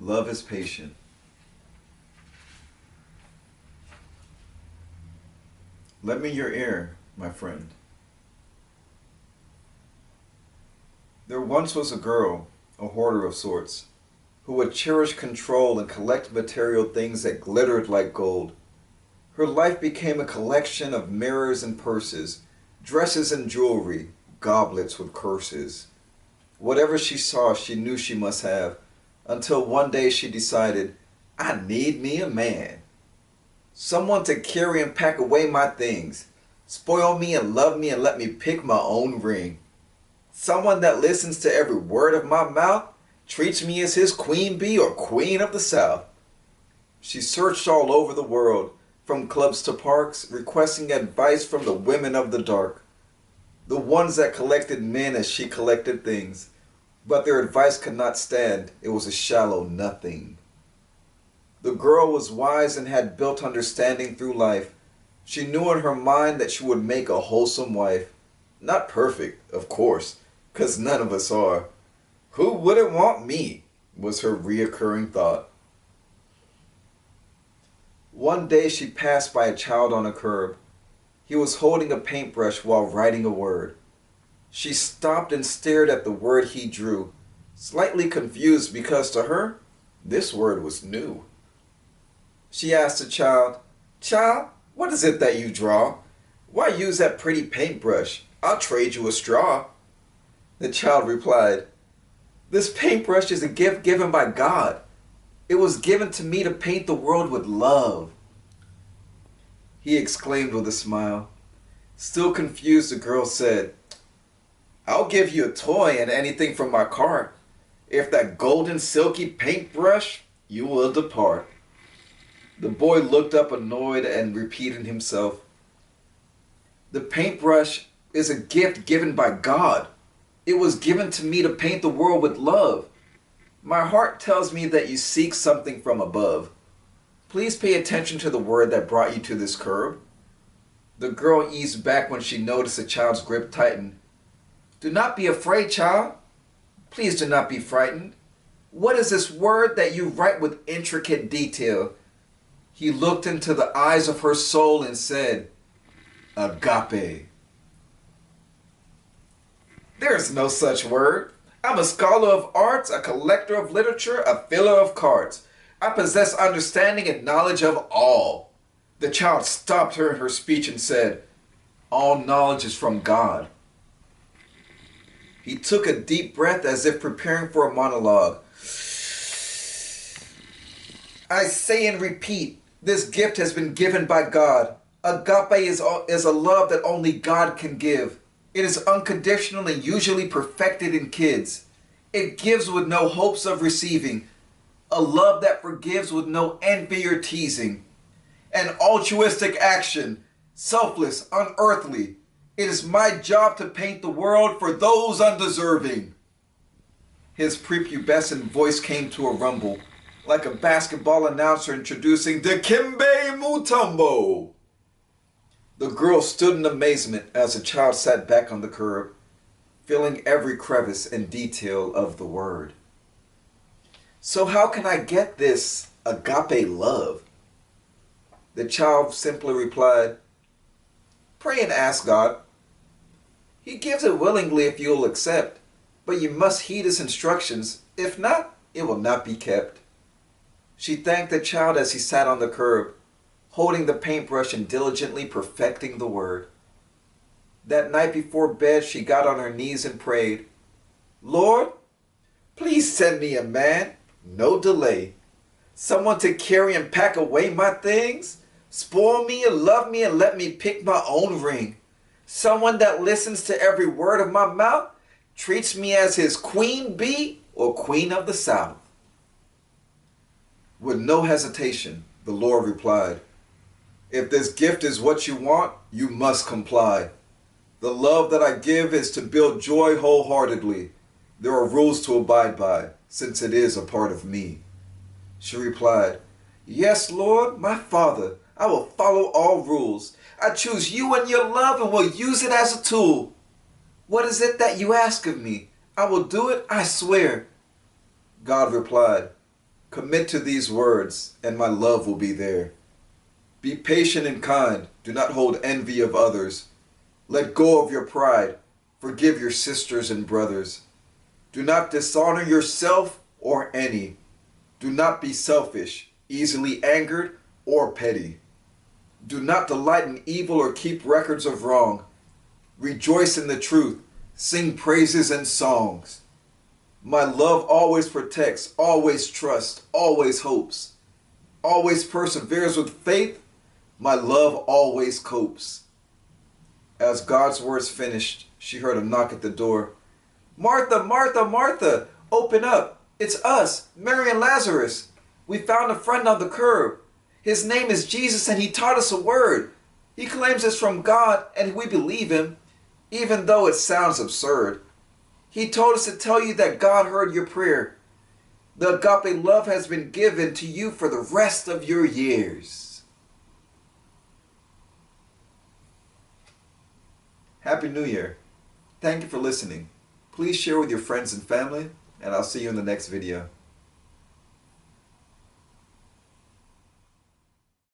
Love is patient. Lend me your ear, my friend. There once was a girl, a hoarder of sorts, who would cherish control and collect material things that glittered like gold. Her life became a collection of mirrors and purses, dresses and jewelry, goblets with curses. Whatever she saw, she knew she must have, until one day she decided, I need me a man. Someone to carry and pack away my things, spoil me and love me and let me pick my own ring. Someone that listens to every word of my mouth, treats me as his queen bee or queen of the south. She searched all over the world, from clubs to parks, requesting advice from the women of the dark. The ones that collected men as she collected things. But their advice could not stand, it was a shallow nothing. The girl was wise and had built understanding through life. She knew in her mind that she would make a wholesome wife. Not perfect, of course, 'cause none of us are. Who wouldn't want me? Was her reoccurring thought. One day she passed by a child on a curb. He was holding a paintbrush while writing a word. She stopped and stared at the word he drew, slightly confused because to her, this word was new. She asked the child, Child, what is it that you draw? Why use that pretty paintbrush? I'll trade you a straw. The child replied, This paintbrush is a gift given by God. It was given to me to paint the world with love. He exclaimed with a smile. Still confused, the girl said, I'll give you a toy and anything from my cart. If that golden silky paintbrush, you will depart. The boy looked up annoyed and repeated himself, The paintbrush is a gift given by God. It was given to me to paint the world with love. My heart tells me that you seek something from above. Please pay attention to the word that brought you to this curb. The girl eased back when she noticed the child's grip tighten. Do not be afraid, child. Please do not be frightened. What is this word that you write with intricate detail? He looked into the eyes of her soul and said, Agape. There is no such word. I'm a scholar of arts, a collector of literature, a filler of cards. I possess understanding and knowledge of all. The child stopped her in her speech and said, All knowledge is from God. He took a deep breath as if preparing for a monologue. I say and repeat, this gift has been given by God. Agape is a love that only God can give. It is unconditional and usually perfected in kids. It gives with no hopes of receiving. A love that forgives with no envy or teasing. An altruistic action, selfless, unearthly. It is my job to paint the world for those undeserving. His prepubescent voice came to a rumble, like a basketball announcer introducing Dikembe Mutombo. The girl stood in amazement as the child sat back on the curb, feeling every crevice and detail of the word. So how can I get this agape love? The child simply replied, Pray and ask God. He gives it willingly if you'll accept, but you must heed his instructions. If not, it will not be kept. She thanked the child as he sat on the curb, holding the paintbrush and diligently perfecting the word. That night before bed, she got on her knees and prayed, Lord, please send me a man, no delay. Someone to carry and pack away my things, spoil me and love me and let me pick my own ring. Someone that listens to every word of my mouth, treats me as his queen bee or queen of the south. With no hesitation, the Lord replied, If this gift is what you want, you must comply. The love that I give is to build joy wholeheartedly. There are rules to abide by, since it is a part of me. She replied, Yes, Lord, my Father, I will follow all rules. I choose you and your love and will use it as a tool. What is it that you ask of me? I will do it, I swear. God replied, Commit to these words, and my love will be there. Be patient and kind. Do not hold envy of others. Let go of your pride. Forgive your sisters and brothers. Do not dishonor yourself or any. Do not be selfish, easily angered, or petty. Do not delight in evil or keep records of wrong. Rejoice in the truth. Sing praises and songs. My love always protects, always trusts, always hopes, always perseveres with faith. My love always copes. As God's words finished, she heard a knock at the door. Martha, Martha, Martha, open up. It's us, Mary and Lazarus. We found a friend on the curb. His name is Jesus, and he taught us a word. He claims it's from God, and we believe him, even though it sounds absurd. He told us to tell you that God heard your prayer. The agape love has been given to you for the rest of your years. Happy New Year. Thank you for listening. Please share with your friends and family, and I'll see you in the next video.